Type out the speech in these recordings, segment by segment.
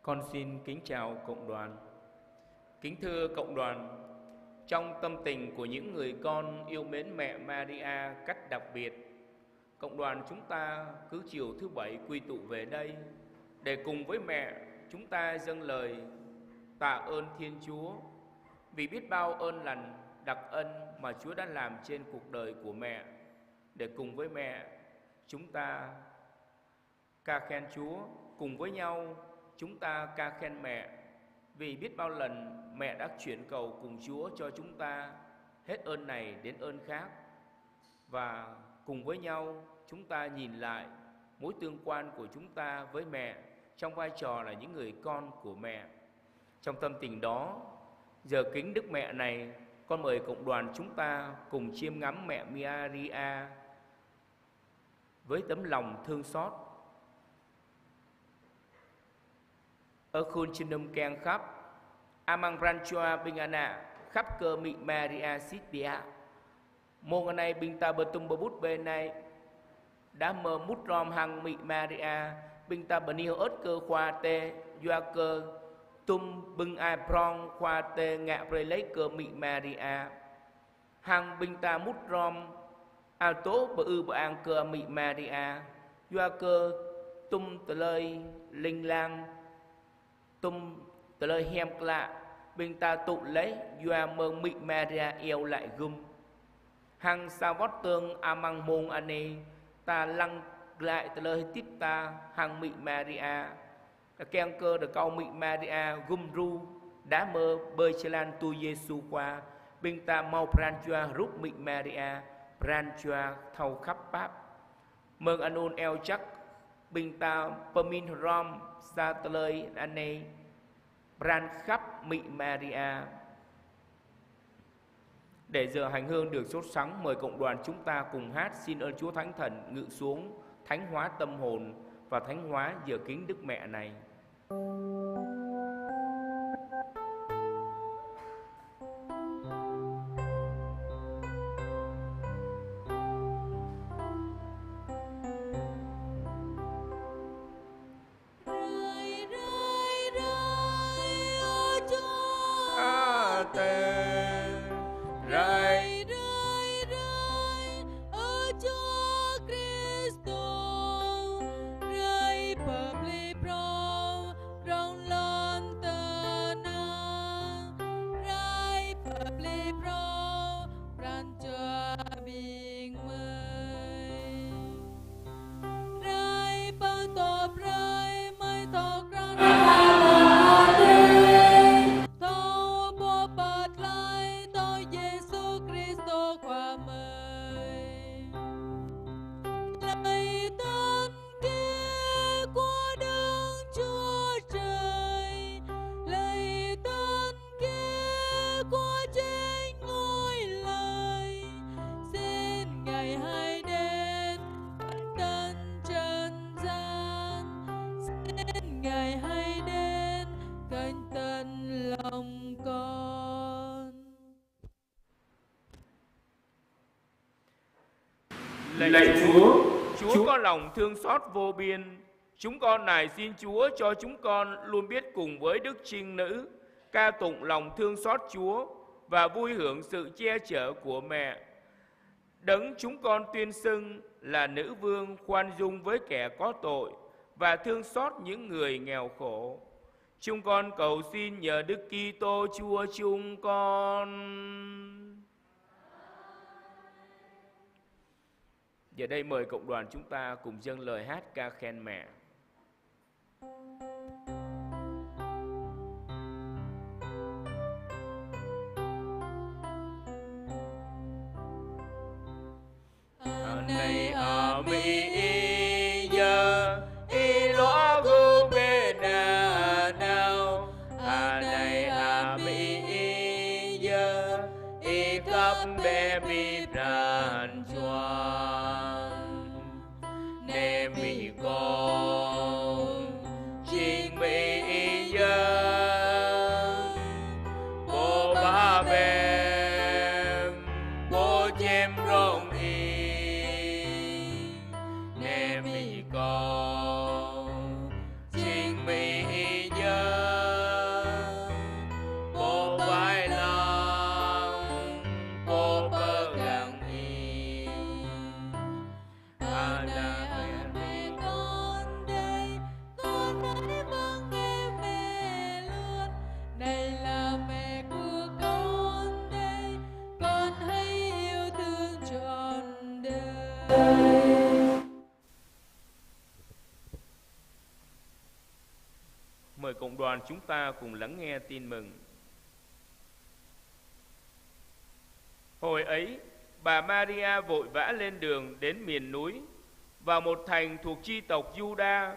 Con xin kính chào cộng đoàn. Kính thưa cộng đoàn, trong tâm tình của những người con yêu mến mẹ Maria cách đặc biệt, cộng đoàn chúng ta cứ chiều thứ Bảy quy tụ về đây để cùng với mẹ chúng ta dâng lời tạ ơn Thiên Chúa vì biết bao ơn lành, đặc ân mà Chúa đã làm trên cuộc đời của mẹ. Để cùng với mẹ chúng ta ca khen Chúa, cùng với nhau chúng ta ca khen mẹ vì biết bao lần mẹ đã chuyển cầu cùng Chúa cho chúng ta hết ơn này đến ơn khác. Và cùng với nhau chúng ta nhìn lại mối tương quan của chúng ta với mẹ trong vai trò là những người con của mẹ. Trong tâm tình đó, giờ kính Đức Mẹ này, con mời cộng đoàn chúng ta cùng chiêm ngắm mẹ Maria với tấm lòng thương xót. Ở khuôn trên nông keng khắp Amang Ranchua Bingana khắp cơ mị Maria Sitbia môn này bình ta bờ tung bờ bút bên này đã mơ mút rom hằng mị Maria bình ta bờ niêu ớt cơ khoa tê doa cơ tum bưng ai prong khoa tê ngạ rồi lấy cơ mị Maria hằng bình ta mút rom ao tố bờ ư bờ an cơ mị Maria doa cơ tum tờ lời linh lang tum tờ lời hem lạ bình ta tụ lấy doa mơ mị Maria yêu lại gum hằng sao vót tương amang môn ane ta lăng lại tờ lời tiếp ta hằng mị Maria keng cơ được câu mị Maria gum ru đã mơ bơi chê lan tu Giêsu qua bình ta mau pranchua rút mị Maria pranchua thâu khắp pháp mừng anun eo chắc bình ta permin rom sa tờ lời ane pran khắp mị Maria. Để giờ hành hương được sốt sắng, mời cộng đoàn chúng ta cùng hát xin ơn Chúa Thánh Thần ngự xuống, thánh hóa tâm hồn và thánh hóa giờ kính Đức Mẹ này. Lạy Chúa, Chúa có lòng thương xót vô biên. Chúng con nài xin Chúa cho chúng con luôn biết cùng với Đức Trinh Nữ ca tụng lòng thương xót Chúa và vui hưởng sự che chở của mẹ. Đấng chúng con tuyên xưng là nữ vương khoan dung với kẻ có tội và thương xót những người nghèo khổ. Chúng con cầu xin nhờ Đức Kitô Chúa chúng con. Giờ đây mời cộng đoàn chúng ta cùng dâng lời hát ca khen mẹ. Này ở Mỹ giờ y lo gu bên nào này ở Mỹ giờ y cấp bé bị ràn choang nè mi con chính Mỹ giờ bố ba bèm bố chém rong con chính Mỹ giờ Mời cộng đoàn chúng ta cùng lắng nghe tin mừng. Hồi ấy, bà Maria vội vã lên đường đến miền núi, vào một thành thuộc chi tộc Juda.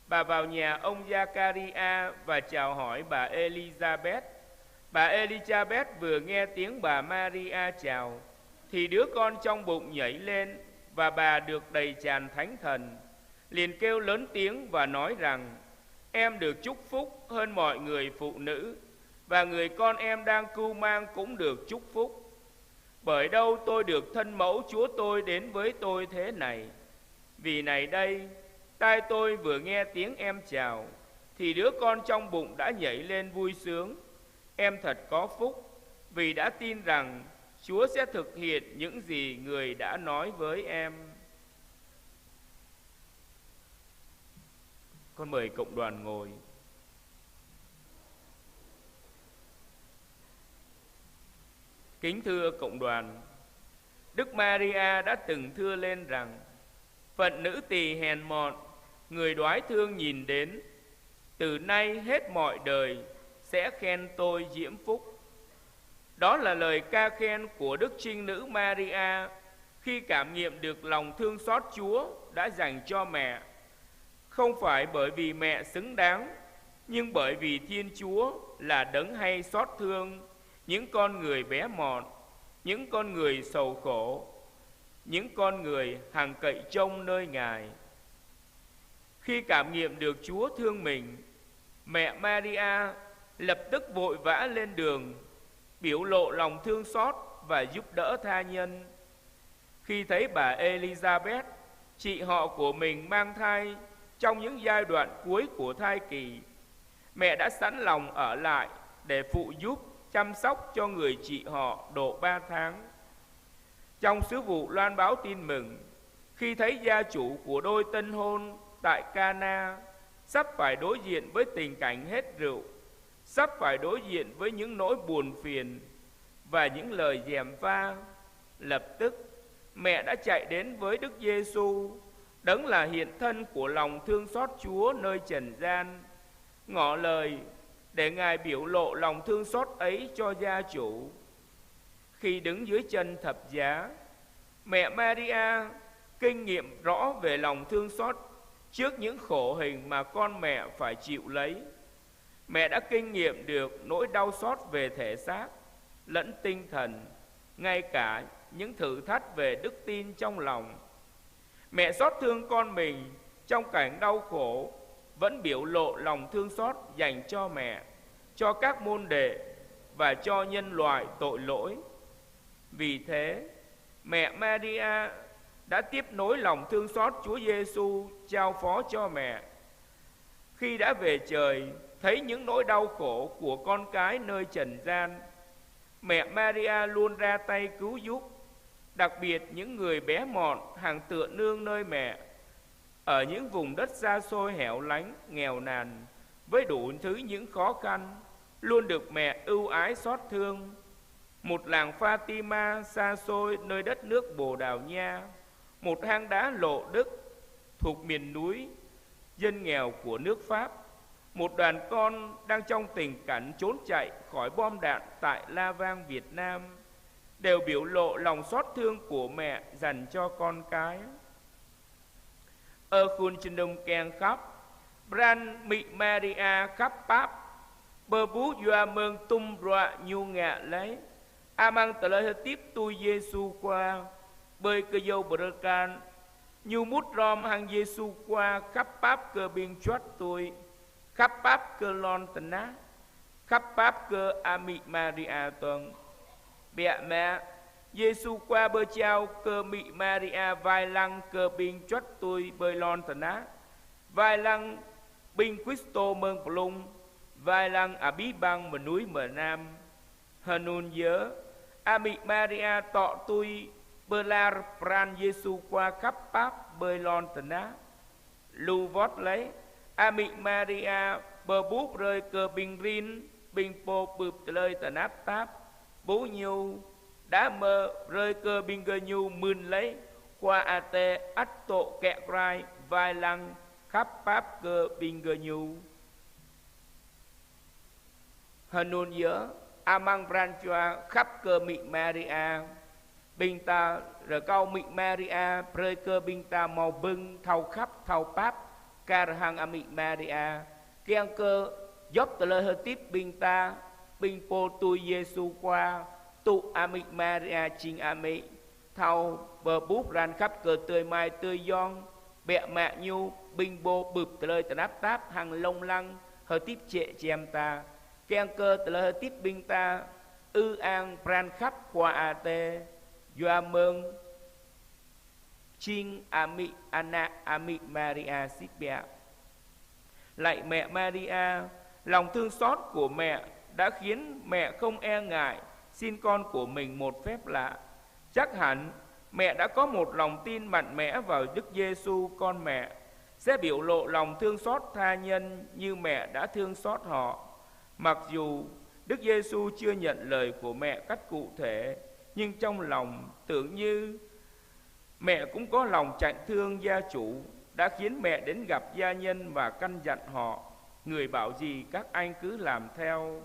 Bà vào nhà ông Giacaria và chào hỏi bà Elizabeth. Bà Elizabeth vừa nghe tiếng bà Maria chào, thì đứa con trong bụng nhảy lên, và bà được đầy tràn thánh thần. Liền kêu lớn tiếng và nói rằng: em được chúc phúc hơn mọi người phụ nữ, và người con em đang cưu mang cũng được chúc phúc. Bởi đâu tôi được thân mẫu Chúa tôi đến với tôi thế này? Vì này đây, tai tôi vừa nghe tiếng em chào, thì đứa con trong bụng đã nhảy lên vui sướng. Em thật có phúc, vì đã tin rằng Chúa sẽ thực hiện những gì người đã nói với em. Con mời cộng đoàn ngồi. Kính thưa cộng đoàn, Đức Maria đã từng thưa lên rằng: phận nữ tỳ hèn mọn, người đoái thương nhìn đến, từ nay hết mọi đời sẽ khen tôi diễm phúc. Đó là lời ca khen của Đức Trinh Nữ Maria khi cảm nghiệm được lòng thương xót Chúa đã dành cho mẹ, không phải bởi vì mẹ xứng đáng, nhưng bởi vì Thiên Chúa là đấng hay xót thương những con người bé mọn, những con người sầu khổ, những con người hằng cậy trông nơi Ngài. Khi cảm nghiệm được Chúa thương mình, mẹ Maria lập tức vội vã lên đường, biểu lộ lòng thương xót và giúp đỡ tha nhân. Khi thấy bà Elizabeth, chị họ của mình mang thai trong những giai đoạn cuối của thai kỳ, mẹ đã sẵn lòng ở lại để phụ giúp chăm sóc cho người chị họ độ 3 tháng. Trong sứ vụ loan báo tin mừng, khi thấy gia chủ của đôi tân hôn tại Cana sắp phải đối diện với tình cảnh hết rượu, sắp phải đối diện với những nỗi buồn phiền và những lời gièm pha, lập tức mẹ đã chạy đến với Đức Giêsu, đấng là hiện thân của lòng thương xót Chúa nơi trần gian, ngỏ lời để Ngài biểu lộ lòng thương xót ấy cho gia chủ. Khi đứng dưới chân thập giá, mẹ Maria kinh nghiệm rõ về lòng thương xót trước những khổ hình mà con mẹ phải chịu lấy. Mẹ đã kinh nghiệm được nỗi đau xót về thể xác lẫn tinh thần, ngay cả những thử thách về đức tin trong lòng. Mẹ xót thương con mình trong cảnh đau khổ, vẫn biểu lộ lòng thương xót dành cho mẹ, cho các môn đệ và cho nhân loại tội lỗi. Vì thế, mẹ Maria đã tiếp nối lòng thương xót Chúa Giêsu trao phó cho mẹ. Khi đã về trời, thấy những nỗi đau khổ của con cái nơi trần gian, mẹ Maria luôn ra tay cứu giúp, đặc biệt những người bé mọn hàng tựa nương nơi mẹ, ở những vùng đất xa xôi hẻo lánh, nghèo nàn, với đủ thứ những khó khăn, luôn được mẹ ưu ái xót thương. Một làng Fatima xa xôi nơi đất nước Bồ Đào Nha, một hang đá Lộ Đức thuộc miền núi dân nghèo của nước Pháp, một đoàn con đang trong tình cảnh trốn chạy khỏi bom đạn tại La Vang, Việt Nam, đều biểu lộ lòng xót thương của mẹ dành cho con cái. Ở khuôn trên đông kèn khắp, Bran Mị Maria khắp Pháp, bờ bú doa mương tung roa nhu ngạ lấy, amang tờ lời tiếp tôi Giêsu qua, bơi cơ dâu bờ can, nhu mút rom hàng Giêsu qua khắp Pháp cơ biên choát tôi, khắp Pháp cơ lon tần ná, khắp Pháp cơ Ami Maria tuần. Bẹ mẹ Giêsu qua bơ trao cơ Mị Maria vai lăng cơ biên choát tôi bơi lon tần ná, vai lăng binh Christo mơn plung, vai lăng à bí băng mà núi mở nam. Hanun nhớ Ami Maria tọ tôi bơ la pran Giêsu qua khắp Pháp bơi lon tần ná. Lưu vót lấy Ami Maria bờ bút rơi cơ binh rin binh po bụp lời tần áp táp bố nhu đã mơ rơi cơ binh gơ nhu mươn lấy qua ate ắt tộ kẹ rai vai lăng khắp Pháp cơ binh gơ nhu. Hanun nhớ Amang Branchua khắp cơ mị Maria Bình ta rồi câu mị Maria Prơi cơ bình ta màu bưng thâu khắp thâu báp Ca hằng amị Maria Kiang cơ dốc tờ lơ hơi tiếp bình ta Bình po tui Giêsu qua Tụ amị Maria chinh amị Thâu bờ bút ran khắp cơ tươi mai tươi giòn Bẹ mẹ nhu bình bô bụp tờ lời tờ nắp táp hàng lông lăng hơi tiếp trệ chèm ta Kiang cơ tờ lơ hơi tiếp bình ta Ư an pran khắp qua a tê Doa mừng Chinh amị Anna amị Maria Sipia Lạy mẹ Maria, lòng thương xót của mẹ đã khiến mẹ không e ngại xin con của mình một phép lạ. Chắc hẳn mẹ đã có một lòng tin mạnh mẽ vào Đức Giêsu con mẹ, sẽ biểu lộ lòng thương xót tha nhân như mẹ đã thương xót họ. Mặc dù Đức Giêsu chưa nhận lời của mẹ cách cụ thể, nhưng trong lòng tưởng như mẹ cũng có lòng chạnh thương gia chủ, đã khiến mẹ đến gặp gia nhân và căn dặn họ, người bảo gì các anh cứ làm theo.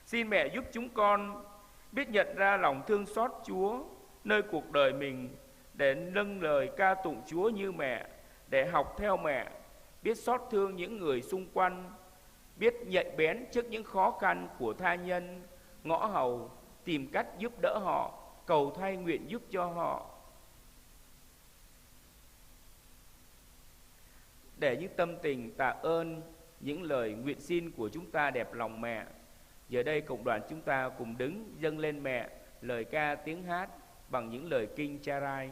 Xin mẹ giúp chúng con biết nhận ra lòng thương xót Chúa nơi cuộc đời mình, để nâng lời ca tụng Chúa như mẹ, để học theo mẹ, biết xót thương những người xung quanh, biết nhạy bén trước những khó khăn của tha nhân, ngõ hầu, tìm cách giúp đỡ họ, cầu thay nguyện giúp cho họ. Để những tâm tình tạ ơn, những lời nguyện xin của chúng ta đẹp lòng mẹ. Giờ đây cộng đoàn chúng ta cùng đứng dâng lên mẹ lời ca tiếng hát bằng những lời kinh Charai.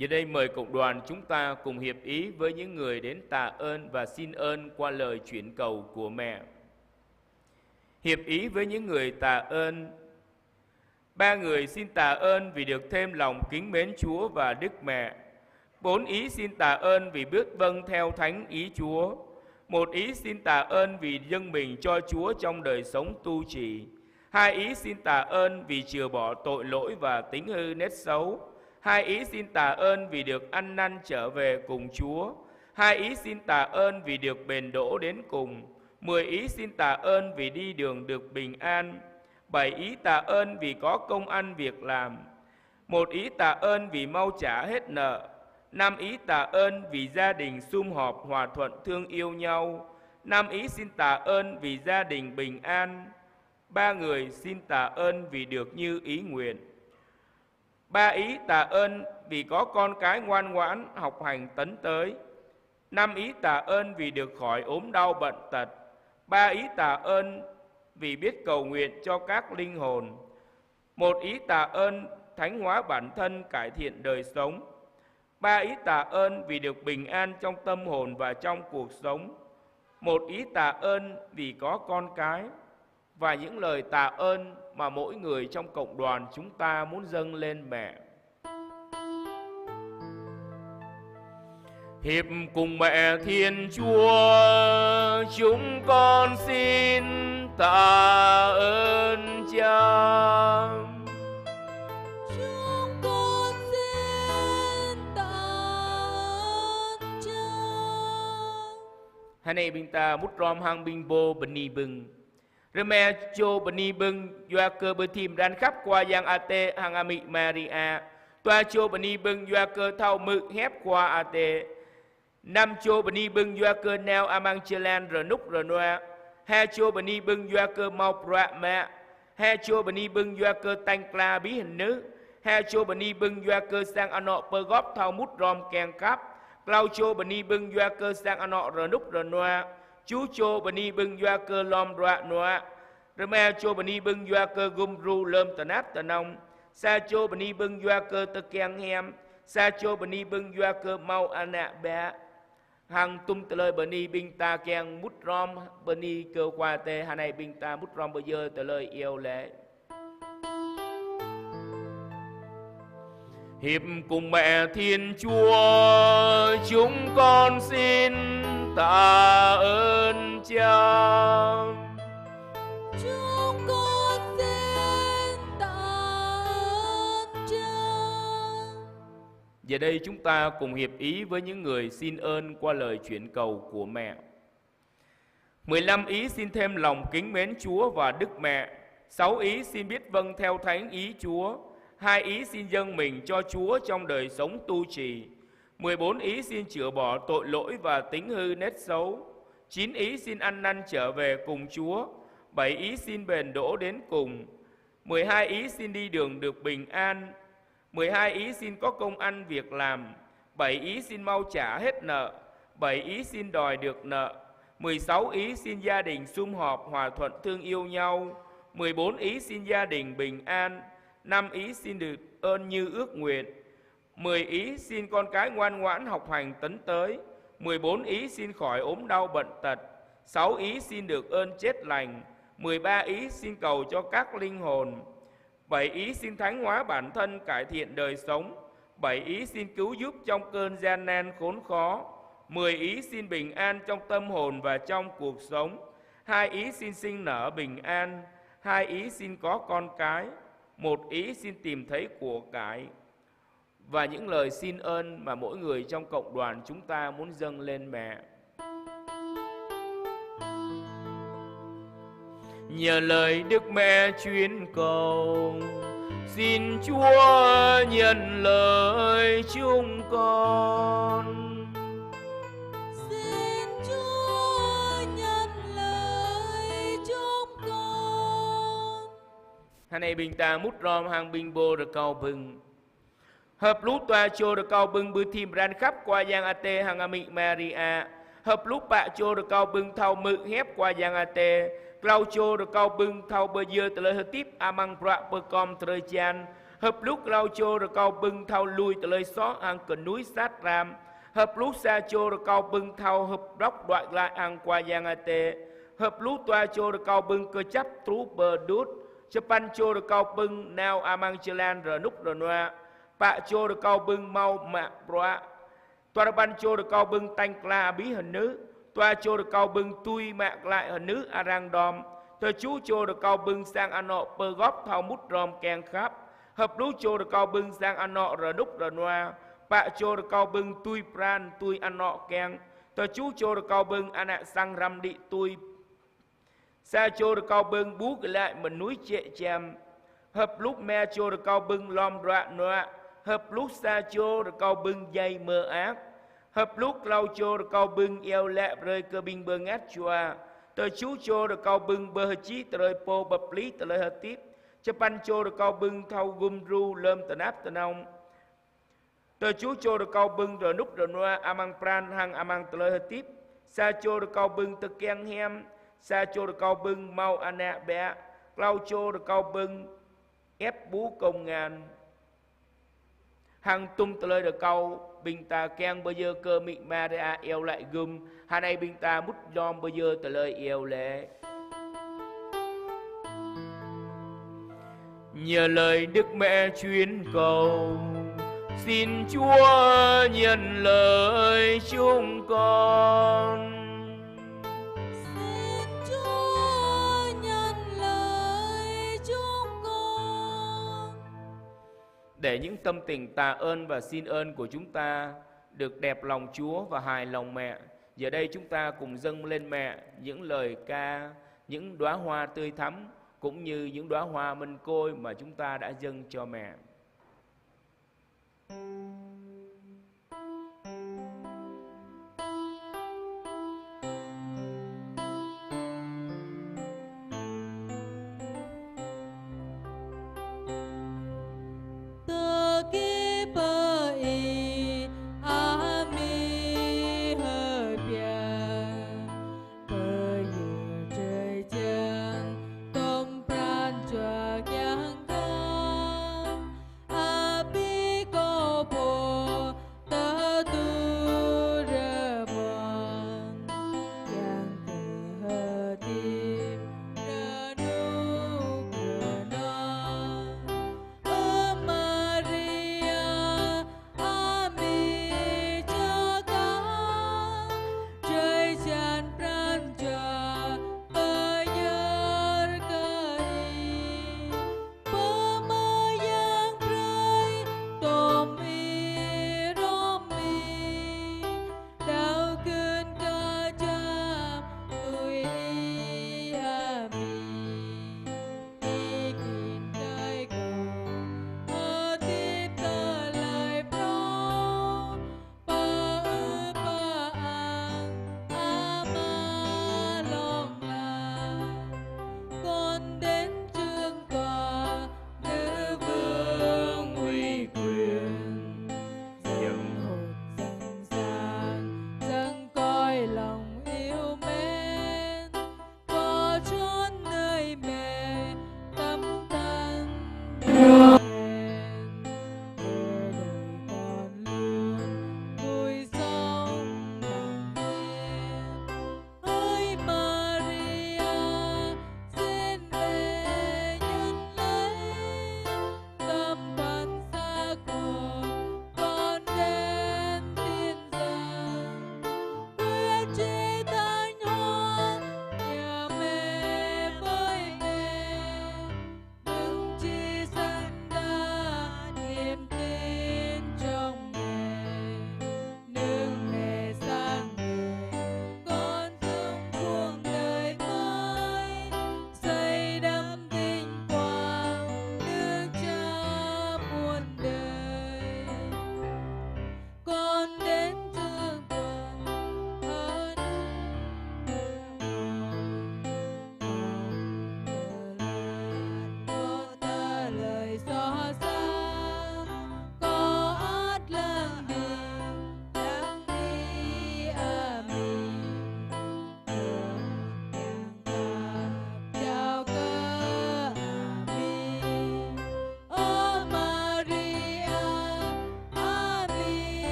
Giờ đây mời cộng đoàn chúng ta cùng hiệp ý với những người đến tạ ơn và xin ơn qua lời chuyển cầu của mẹ. Hiệp ý với những người tạ ơn. Ba người xin tạ ơn vì được thêm lòng kính mến Chúa và Đức Mẹ. 4 ý xin tạ ơn vì bước vâng theo thánh ý Chúa. Một ý xin tạ ơn vì dâng mình cho Chúa trong đời sống tu trì. Hai ý xin tạ ơn vì chừa bỏ tội lỗi và tính hư nết xấu. Hai ý xin tạ ơn vì được ăn năn trở về cùng Chúa. Hai ý xin tạ ơn vì được bền đỗ đến cùng. 10 ý xin tạ ơn vì đi đường được bình an. 7 ý tạ ơn vì có công ăn việc làm. 1 ý tạ ơn vì mau trả hết nợ. 5 ý tạ ơn vì gia đình sum họp hòa thuận thương yêu nhau. 5 ý xin tạ ơn vì gia đình bình an. 3 người xin tạ ơn vì được như ý nguyện. 3 ý tạ ơn vì có con cái ngoan ngoãn học hành tấn tới. 5 ý tạ ơn vì được khỏi ốm đau bận tật. 3 ý tạ ơn vì biết cầu nguyện cho các linh hồn. 1 ý tạ ơn thánh hóa bản thân, cải thiện đời sống. 3 ý tạ ơn vì được bình an trong tâm hồn và trong cuộc sống. 1 ý tạ ơn vì có con cái. Và những lời tạ ơn mà mỗi người trong cộng đoàn chúng ta muốn dâng lên mẹ. Hiệp cùng mẹ Thiên Chúa, chúng con xin tạ ơn Cha. Chúng con xin tạ ơn Cha. Hai này bình ta mút rom hang binh bô bần ni bưng. Reme cho bần ni bưng doa cơ bơ thìm đan khắp qua giang ate hang ami Maria. Toa cho bần ni bưng doa cơ thao mự hép qua ate. Năm cho bần ni bưng doa cơ neo amang chelan rờ núc rờ noa. Hai cho bần ni bưng doa cơ mau pra mẹ. Hai cho bần ni bưng doa cơ tanh kla bí hình nữ. Hai cho bần ni bưng doa cơ sang ano pơ góp thao mút rom kèn cắp. Clau cho bần ni bưng doa cơ sang ano rờ núc rờ noa. Chú cho bần ni bưng doa cơ lom đoạ noa. Rema cho bần ni bưng doa cơ gum ru lơm tà nát tà nông. Sa cho bần ni bưng doa cơ tơ kèn hem. Sa cho bần ni bưng doa cơ mau ana bè. Hằng tung tờ lời bần ni bưng ta kèn mút rom bần ni cơ qua tê. Hà này bưng ta mút rom bờ dơ tờ lời yêu lệ. Hiệp cùng mẹ Thiên Chúa, chúng con xin tạ ơn Cha. Chúng con xin tạ ơn Cha. Giờ đây chúng ta cùng hiệp ý với những người xin ơn qua lời chuyển cầu của mẹ. 15 ý xin thêm lòng kính mến Chúa và Đức Mẹ. 6 ý xin biết vâng theo thánh ý Chúa. 2 ý xin dâng mình cho Chúa trong đời sống tu trì. 14 ý xin chữa bỏ tội lỗi và tính hư nết xấu. 9 ý xin ăn năn trở về cùng Chúa. 7 ý xin bền đỗ đến cùng. 12 ý xin đi đường được bình an. 12 ý xin có công ăn việc làm. 7 ý xin mau trả hết nợ. 7 ý xin đòi được nợ. 16 ý xin gia đình sum họp hòa thuận thương yêu nhau. 14 ý xin gia đình bình an. 5 ý xin được ơn như ước nguyện. 10 ý xin con cái ngoan ngoãn học hành tấn tới. 14 ý xin khỏi ốm đau bận tật. 6 ý xin được ơn chết lành. 13 ý xin cầu cho các linh hồn. 7 ý xin thánh hóa bản thân, cải thiện đời sống. 7 ý xin cứu giúp trong cơn gian nan khốn khó. 10 ý xin bình an trong tâm hồn và trong cuộc sống. 2 ý xin sinh nở bình an. 2 ý xin có con cái. 1 ý xin tìm thấy của cải. Và những lời xin ơn mà mỗi người trong cộng đoàn chúng ta muốn dâng lên mẹ. Nhờ lời Đức Mẹ chuyên cầu, xin Chúa nhận lời chúng con. Xin Chúa nhận lời chúng con. Hai này bình ta mút rom hàng bình bồ được cầu bừng. Hợp lũ tòa chô được cầu bừng bư thìm ran khắp qua giang ate hàng amị Maria. Hợp lũ bạ chô được cầu bừng thao mự hép qua giang ate. Clau chô được cầu bừng thao bơ dơ tờ lời hợp tiếp amang pra bơ com tờ lời chan. Hợp lũ clau chô được cầu bừng thao lui tờ lời xó hàng cờ núi sát ram. Hợp lũ xa chô được cầu bừng thao hợp đốc đoại lại hàng qua giang ate. Hợp lũ tòa chô được cầu bừng cơ chấp trú bờ đút. Chơ pan chô được cầu bừng nào amang chelan rờ núc rờ noa. Bạ chô được cầu bừng mau mạ broa. Tòa ban chô được cầu bừng tanh kla bí hình nữ. toa cho được cao bưng tui mạc lại ở nước arang đom tờ chú cho được cao bưng sang anh nọ bờ góp thao mút ròm kèn khắp hợp lú cho được cao bưng sang anh nọ rờ đúc rờ noa bạ cho được cao bưng tui pran tui anh nọ kèn tờ chú cho được cao bưng anh ạ sang ram đi tui xa cho được cao bưng bú cái lại mình núi trệ chèm hợp lúc mẹ cho được cao bưng lom rạ noa hợp lúc xa cho được cao bưng dây mơ ác hợp lúc lau cho được cao bưng eo lẹ rơi cơ binh bơ ngát chua tờ chú cho được cao bưng bơ chí tờ rơi po bập lý tờ lời hợp tiếp cho pan cho được cao bưng thâu gum ru lơm tờ náp tờ nông tờ chú cho được cao bưng rồi nút rồi noa amang pran hang amang tờ lời hợp tiếp xa cho được cao bưng tờ keng hem xa cho được cao bưng mau anạ bẹ lau cho được cao bưng ép bú công ngàn hàng tung tờ lời được câu bình ta keng bây giờ cơ mị ma ra eo lại gum hà này bình ta mút dòm bây giờ tờ lời eo lệ nhờ lời Đức Mẹ chuyến cầu xin Chúa nhận lời chúng con. Xin Chúa nhận lời chúng con. Để những tâm tình tạ ơn và xin ơn của chúng ta được đẹp lòng Chúa và hài lòng mẹ, giờ đây chúng ta cùng dâng lên mẹ những lời ca, những đóa hoa tươi thắm cũng như những đóa hoa mân côi mà chúng ta đã dâng cho mẹ.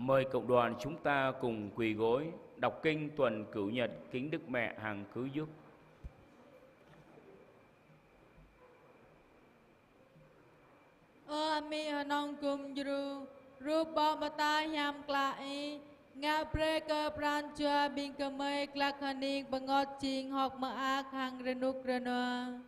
Mời cộng đoàn chúng ta cùng quỳ gối đọc kinh tuần cửu nhật kính Đức Mẹ Hằng Cứu Giúp. Ami hanong kum juru rupa mata yam klai nga preka pranchua bin kamay klakhaning bangot ching hok maak hang renuk renoa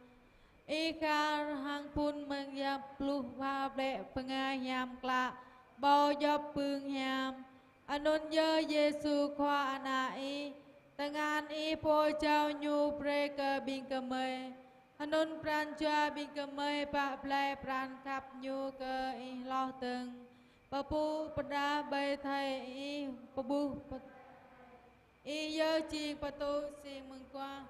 ikar hang pun mengyap pluh va ble penga yam kla bao yop pương yam anon ye Yesu khoa anai tangan i po chao nyu preka bin kamay Hanun pran chua bin kamay pa play pran kap nyu ke i lo từng papu pada bay thai i pabu i yơ chiên patu si mừng qua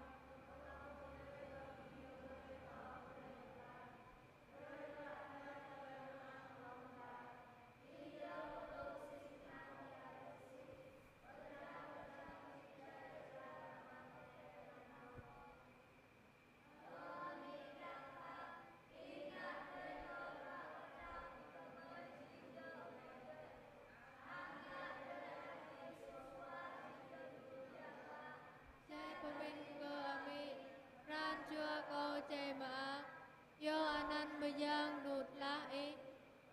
Yo anan bayang nut lah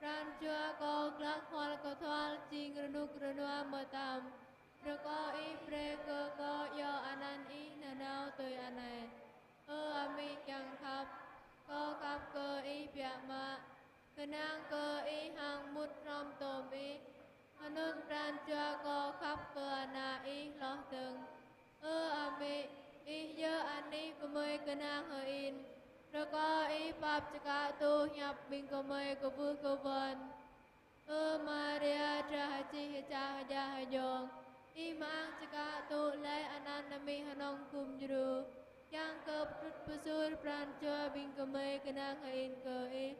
ran chua ko glak hol ko thwal ching renuk renua matam reko pre ko yo anan nanau tui anai ami chang khap ko khap ko pya ma kenang ko hang mut rom tom hanun ran chua ko khap ko ana lo từng ami yo ani kumoi kenang in rồi có ý pháp cho cả tu nhập bình cầu mây của vui cầu vần Maria cha chi cha ha yong ý mang cho cả tu lấy ananami hanong kum juru yang ke pusur prancho bình cầu mây cái năng in cơ ý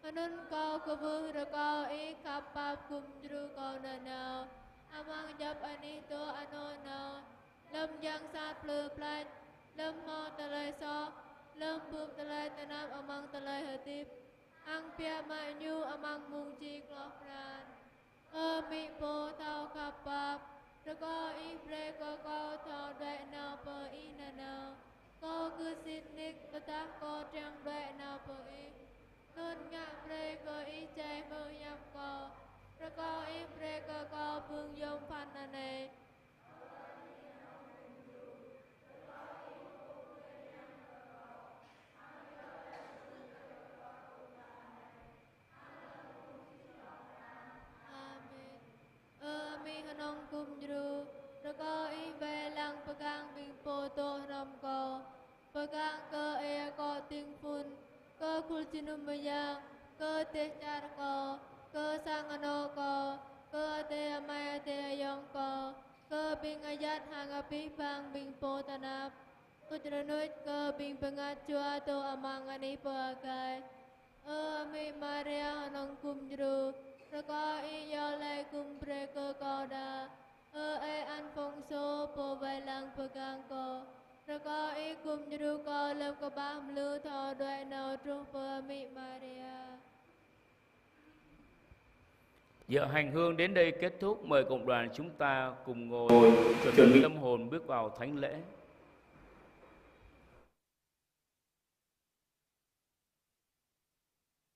hanun kau của vui rồi có ý khắp pháp kum juru kau nào amang jap ani tu ano nào lâm giang sát plư planh lâm mo ta lời so lâm bùm talai tanam amang talai hatip ang pia ma nyu amang mung chi klok ran mi po tao kapap rồi có ý pre có thọ đại nào po na nào có cứ xin nick ta có trang đại nào po nun ngạ pre có ý chạy mơ nhằm có rồi có ý pre có phương yom phan này hanong kum juru rồi có ý về lăng pegang bing po to ram ko pegang ke ko ting pun ke kul chinum bayang ke te char ko ke sang ano ko ke te amaya te yong ko ke bing ayat hang api bang bing po tanap kutranut ke bing pengat chua to amang ani po akai ami Maria hanong kum juru rồi có ý do lê cung pre cơ co đa an phong số po vai lang pegang ko rồi có ý cung như co lâm có bám lưu thọ đoại nào trung po mỹ Maria. Giờ hành hương đến đây kết thúc, mời cộng đoàn chúng ta cùng ngồi chuẩn bị tâm hồn bước vào thánh lễ.